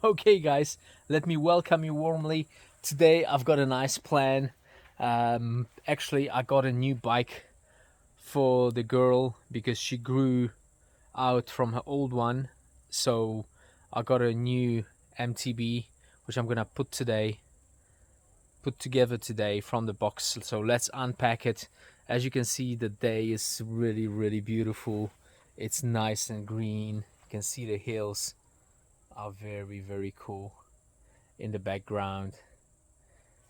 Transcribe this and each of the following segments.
Okay guys, let me welcome you warmly. Today I've got a nice plan. Actually I got a new bike for the girl because she grew out from her old one. So I got a new MTB which I'm gonna put together today from the box. So let's unpack it. As you can see, the day is really beautiful. It's nice and green. You can see the hills are very cool in the background.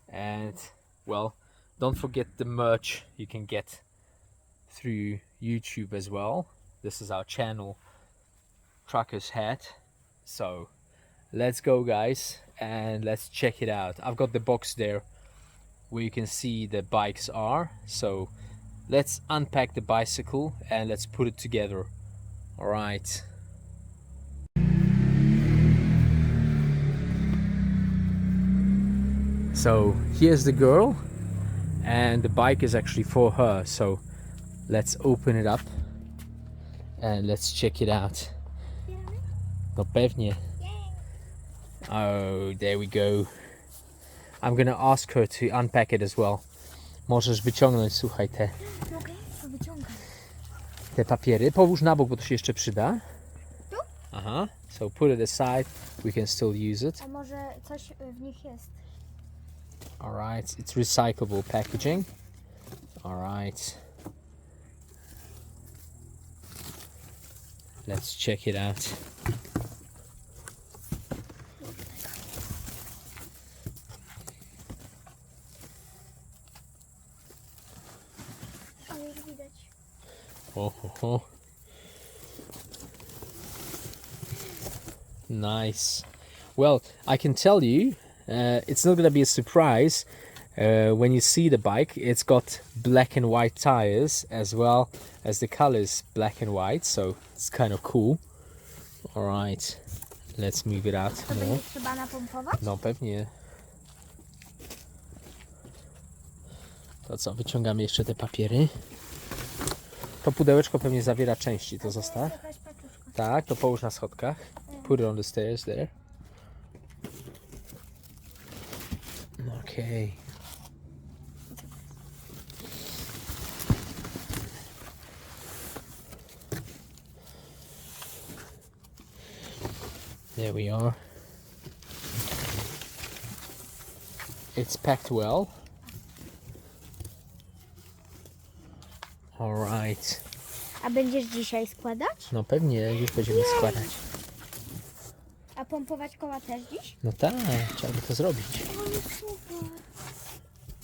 And well, don't forget the merch you can get through YouTube as well. This is our channel, Trucker's Hat. So let's go guys and let's check it out. I've got the box there where you can see the bikes are. So let's unpack the bicycle and let's put it together. All right. So here's the girl and the bike is actually for her. So let's open it up and let's check it out. No pewnie. Oh, there we go. I'm gonna ask her to unpack it as well. Możesz wyciągnąć, słuchaj, Mogę? To wyciągam. te papiery. Połóż na bok, bo to się jeszcze przyda. Tu? Aha. So put it aside. We can still use it. A może coś w nich jest? Alright. It's recyclable packaging. Alright. Let's check it out. O, już widać. Oh. Nice. Well, I can tell you, it's not gonna be a surprise when you see the bike. It's got black and white tires as well as the colors black and white, so it's kind of cool. All right, let's move it out To more. będzie trzeba napompować? No pewnie. To co, wyciągamy jeszcze te papiery. To pudełeczko pewnie zawiera części, to zostaw. Jakaś paczuszka. Tak, to połóż na schodkach. Put it on the stairs there. Okay. There we are. It's packed well. All right. A będziesz dzisiaj składać? No pewnie, już będziemy składać. A pompować koła też dziś? No tak, trzeba by to zrobić. Ale super.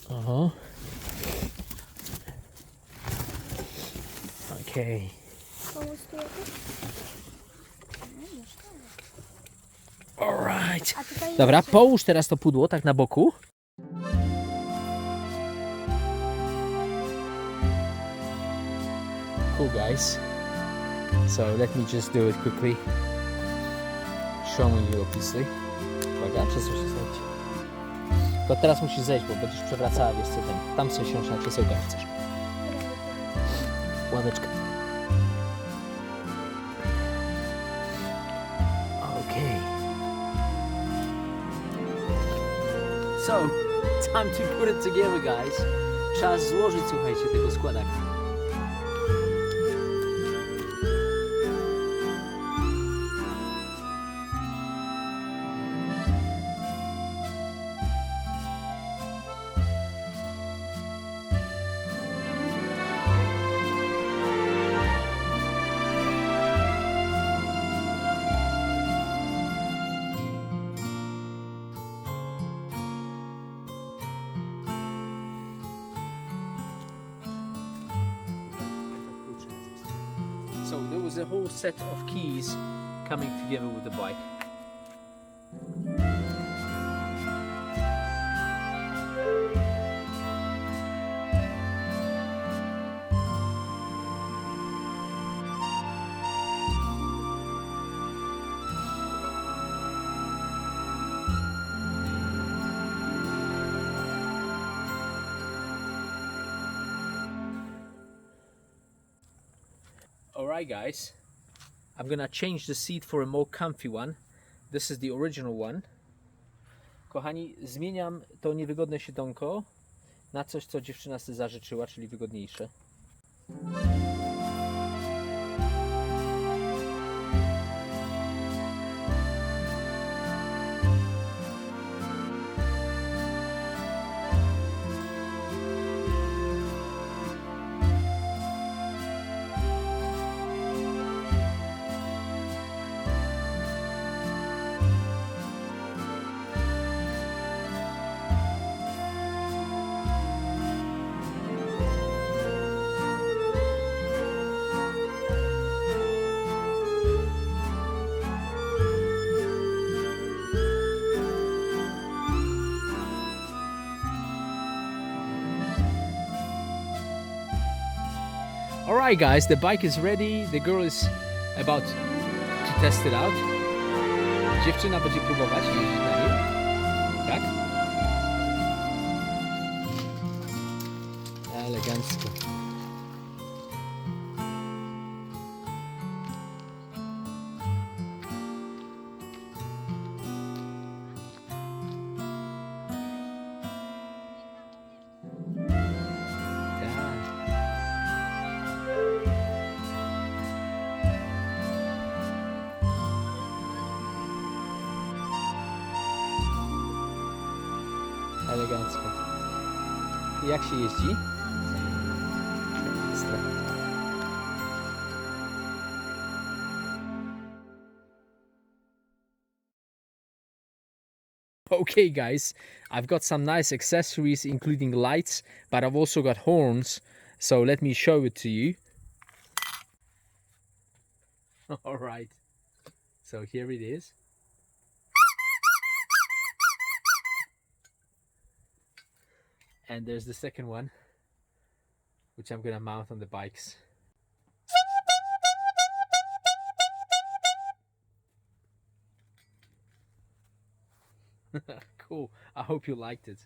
Aha. Okej. Pomóc tu jakoś? Alright. A tutaj Dobra, jeszcze- połóż teraz to pudło tak na boku. Cool guys. So let me just do it quickly. Showing you obviously. Uwaga, przesuń się stąd. To teraz musisz zejść, bo będziesz przewracała, wiesz co tam. Tam sobie siąść na krzesełkach chcesz. Ławeczka. Okay. So, time to put it together, guys. Trzeba złożyć, słuchajcie, tego składaka. So there was a whole set of keys coming together with the bike. Alright guys, I'm gonna change the seat for a more comfy one. This is the original one. Kochani, zmieniam to niewygodne siedonko na coś, co dziewczyna sobie zażyczyła, czyli wygodniejsze. Alright guys, the bike is ready. The girl is about to test it out. Dziewczyna będzie próbować jeździć na nim. Tak? Elegancko. Elegancko. I jak się jeździ? Ekstra. Okay guys, I've got some nice accessories including lights, but I've also got horns, so let me show it to you. Alright, so here it is. And there's the second one, which I'm gonna mount on the bikes. Cool. I hope you liked it.